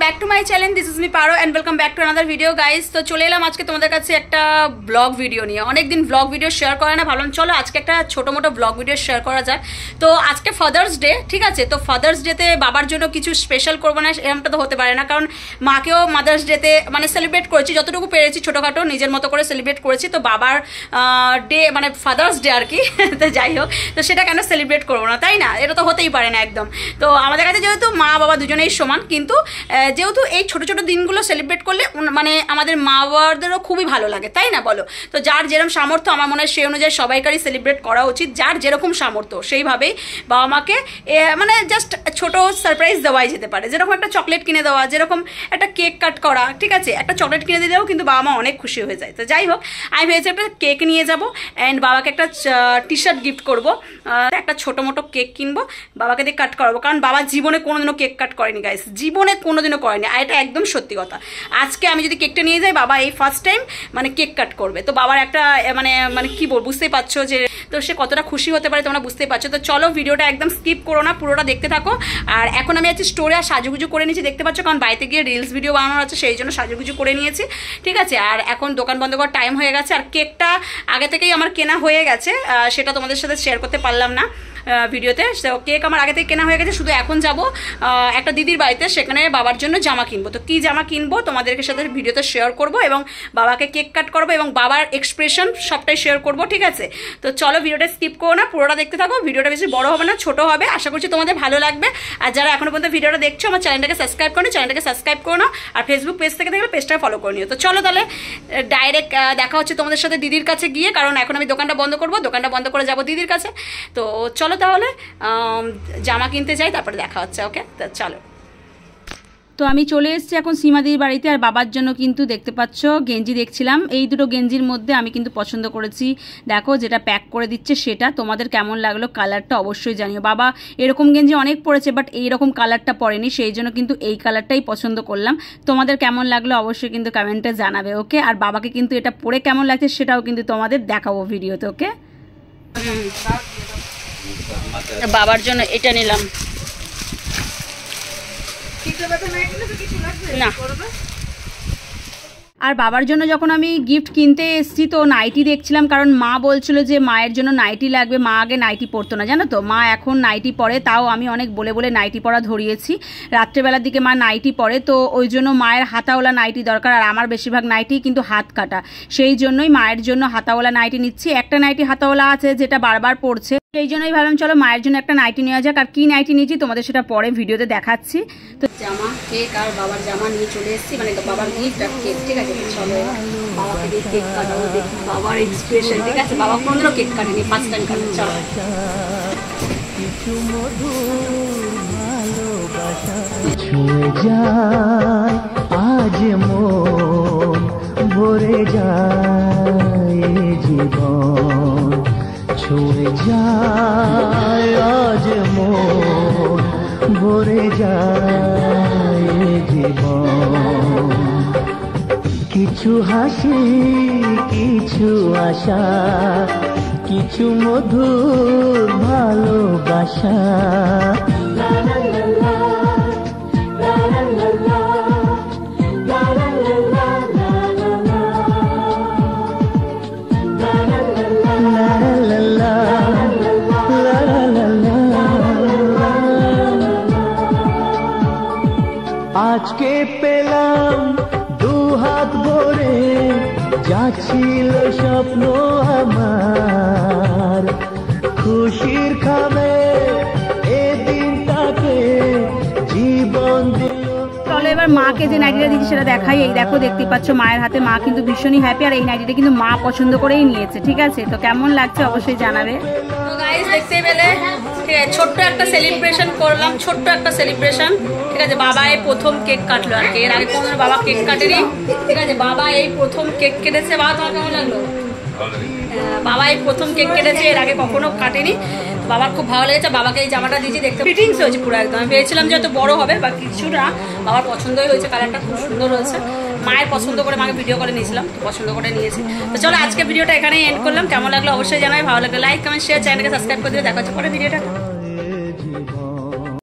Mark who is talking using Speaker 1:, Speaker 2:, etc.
Speaker 1: Back to my channel, this is me Paro and welcome back to another video guys. তো চলে এলাম আজকে তোমাদের কাছে একটা ব্লগ ভিডিও নিয়ে। অনেকদিন ব্লগ ভিডিও শেয়ার করে না, ভাবলাম চলো আজকে একটা ছোটো মোটো ব্লগ ভিডিও শেয়ার করা যায়। তো আজকে ফাদার্স ডে, ঠিক আছে? তো ফাদার্স ডেতে বাবার জন্য কিছু স্পেশাল করবো না এরকমটা তো হতে পারে না, কারণ মাকেও মাদার্স ডেতে মানে সেলিব্রেট করেছি যতটুকু পেরেছি, ছোটোখাটো নিজের মতো করে সেলিব্রেট করেছি। তো বাবার ডে মানে ফাদার্স ডে আর কি, তো যাই হোক, তো সেটা কেন সেলিব্রেট করবো না, তাই না? এটা তো হতেই পারে না একদম। তো আমাদের কাছে যেহেতু মা বাবা দুজনেই সমান, কিন্তু যেহেতু এই ছোটো ছোটো দিনগুলো সেলিব্রেট করলে মানে আমাদের মা বাবাদেরও খুবই ভালো লাগে, তাই না বলো? তো যার যেরকম সামর্থ্য, আমার মনে হয় সেই অনুযায়ী সবাইকারই সেলিব্রেট করা উচিত। যার যেরকম সামর্থ্য সেইভাবেই বাবা মাকে মানে জাস্ট ছোটো সারপ্রাইজ দেওয়াই যেতে পারে। যেরকম একটা চকলেট কিনে দেওয়া, যেরকম একটা কেক কাট করা, ঠিক আছে? একটা চকলেট কিনে দিলেও কিন্তু বাবা মা অনেক খুশি হয়ে যায়। তো যাই হোক, আমি ভেবেছি একটা কেক নিয়ে যাবো অ্যান্ড বাবাকে একটা টি শার্ট গিফট করবো, একটা ছোটো মোটো কেক কিনবো, বাবাকে দিয়ে কাট করাবো। কারণ বাবা জীবনে কোনোদিনও কেক কাট করেনি গাইস, জীবনে কোনোদিনও করেনি, আর এটা একদম সত্যি কথা। আজকে আমি যদি কেকটা নিয়ে যাই, বাবা এই ফার্স্ট টাইম মানে কেক কাট করবে। তো বাবার একটা মানে মানে কী বল, বুঝতেই পারছো যে তো সে কতটা খুশি হতে পারে, তোমরা বুঝতেই পারছো। তো চলো ভিডিওটা একদম স্কিপ করো না, পুরোটা দেখতে থাকো। আর এখন আমি আছি স্টোরে, আর সাজুগুজু করে নিয়েছি, দেখতে পাচ্ছ, কারণ বাড়িতে গিয়ে রিলস ভিডিও বানানোর আছে, সেই জন্য সাজুগুজু করে নিয়েছি, ঠিক আছে? আর এখন দোকান বন্ধ করার টাইম হয়ে গেছে, আর কেকটা আগে থেকেই আমার কেনা হয়ে গেছে, সেটা তোমাদের সাথে শেয়ার করতে পারলাম না ভিডিওতে। কেক আমার আগে থেকে কেনা হয়ে গেছে, শুধু এখন যাব একটা দিদির বাড়িতে, সেখানে বাবার জন্য জামা কিনবো। তো কী জামা কিনবো তোমাদেরকে সাথে ভিডিওতে শেয়ার করব, এবং বাবাকে কেক কাট করবো, এবং বাবার এক্সপ্রেশন সবটাই শেয়ার করব, ঠিক আছে? তো চলো ভিডিওটা স্কিপ করো না, পুরোটা দেখতে থাকো। ভিডিওটা বেশি বড় হবে না, ছোট হবে, আশা করছি তোমাদের ভালো লাগবে। আর যারা এখনো পর্যন্ত ভিডিওটা দেখছো, আমার চ্যানেলটাকে সাবস্ক্রাইব করো, চ্যানেলটাকে সাবস্ক্রাইব করো না, আর ফেসবুক পেজ থেকে দেখলে পেজটা ফলো করে নিও। তো চলো তাহলে ডাইরেক্ট দেখা হচ্ছে তোমাদের সাথে দিদির কাছে গিয়ে, কারণ এখন আমি দোকানটা বন্ধ করবো, দোকানটা বন্ধ করে যাবো দিদির কাছে। তো চলো তাহলে জামা কিনতে যাই, তারপরে দেখা হচ্ছে। ওকে, তো চলো। তো আমি চলে এসেছি এখন সীমাদির বাড়িতে, আর বাবার জন্য কিন্তু দেখতে পাচ্ছ গেঞ্জি দেখছিলাম। এই দুটো গেঞ্জির মধ্যে আমি কিন্তু পছন্দ করেছি, দেখো যেটা প্যাক করে দিচ্ছে সেটা। তোমাদের কেমন লাগলো কালারটা অবশ্যই জানিও। বাবা এরকম গেঞ্জি অনেক পরেছে, বাট এইরকম কালারটা পরেনি, সেই জন্য কিন্তু এই কালারটাই পছন্দ করলাম। তোমাদের কেমন লাগলো অবশ্যই কিন্তু কমেন্টে জানাবে, ওকে? আর বাবাকে কিন্তু এটা পরে কেমন লাগছে সেটাও কিন্তু তোমাদের দেখাবো ভিডিওতে, ওকে? বাবার জন্য এটা নিলাম না। আর বাবার জন্য যখন আমি গিফট কিনতে এসেছি, তো নাইটি দেখছিলাম, কারণ মা বলছিল যে মায়ের জন্য নাইটি লাগবে। মা আগে নাইটি পরতো না, জানো তো, মা এখন নাইটি পরে। তাও আমি অনেক বলে বলে নাইটি পরা ধরিয়েছি। রাত্রেবেলার দিকে মা নাইটি পরে, তো ওই জন্য মায়ের হাতাওয়ালা নাইটি দরকার। আর আমার বেশিরভাগ নাইটি কিন্তু হাত কাটা, সেই জন্যই মায়ের জন্য হাতাওয়ালা নাইটি নিচ্ছি। একটা নাইটি হাতাওয়ালা আছে যেটা বারবার পড়ছে, সেই জন্যই ভাবলাম চলো মায়ের জন্য একটা নাইটি নেওয়া যাক। আর কি নাইটি নিয়েছি তোমাদের সেটা পরে ভিডিওতে দেখাচ্ছি। তো জামা, কেক আর বাবার জামা নিয়ে চলে এসেছি, মানে বাবার গিফট আর কেক, ঠিক আছে? চলো বাবাকে দিয়ে কেক কাটাবো, দেখি বাবার এক্সপ্রেশন, ঠিক আছে? বাবা কোনোদিনও কেক কাটেনি, ফার্স্ট টাইম কাটবে। চলো।
Speaker 2: ছুঁয়ে যায় আজ মন, ভরে যায় জীবন, ছুঁয়ে যায় আজ মন, ভরে যায় জীবন। কিছু হাসি, কিছু আশা, কিছু মধুর ভালোবাসা। আজকে পেলাম দু হাত ভরে, যা ছিল স্বপ্ন আমার, খুশির খাবে এ দিনটাকে জীবন দিল।
Speaker 1: চলো এবার মাকে যে নাইটিটা দিচ্ছি সেটা দেখাই। এই দেখো, দেখতে পাচ্ছ মায়ের হাতে, মা কিন্তু ভীষণই হ্যাপি। আর এই নাইটিটা কিন্তু মা পছন্দ করেই নিয়েছে, ঠিক আছে? তো কেমন লাগছে অবশ্যই জানাবে। তো গাইস দেখতে পেলে, ঠিক আছে, ছোট্ট একটা সেলিব্রেশন করলাম, ছোট্ট একটা সেলিব্রেশন, ঠিক আছে? বাবা এই প্রথম কেক কাটলো আর কি, এর আগে কোনো বাবা কেক কাটেনি, ঠিক আছে? বাবা এই প্রথম কেক কেটেছে। বাবা তোমার কেমন লাগলো? বাবা এই প্রথম কেক কেটেছে, এর আগে কখনো কাটেনি। বাবার খুব ভালো লেগেছে। বাবাকে এই জামাটা দিয়েছি, দেখতে ফিটিংস হয়েছে পুরো একদম। আমি ভেবেছিলাম যে এত বড় হবে বা কিছু না, বাবার পছন্দই হয়েছে, কালারটা খুব সুন্দর হয়েছে। মায়ের পছন্দ করে মাকে ভিডিও করে নিয়েছিলাম, পছন্দ করে নিয়েছি। তো চলো আজকে ভিডিওটা এখানেই এন্ড করলাম। কেমন লাগলো অবশ্যই জানাই, ভালো লাগলে লাইক কমেন্ট শেয়ার, চ্যানেলকে সাবস্ক্রাইব করে দিয়ে দেখা হচ্ছে পরে ভিডিওটা।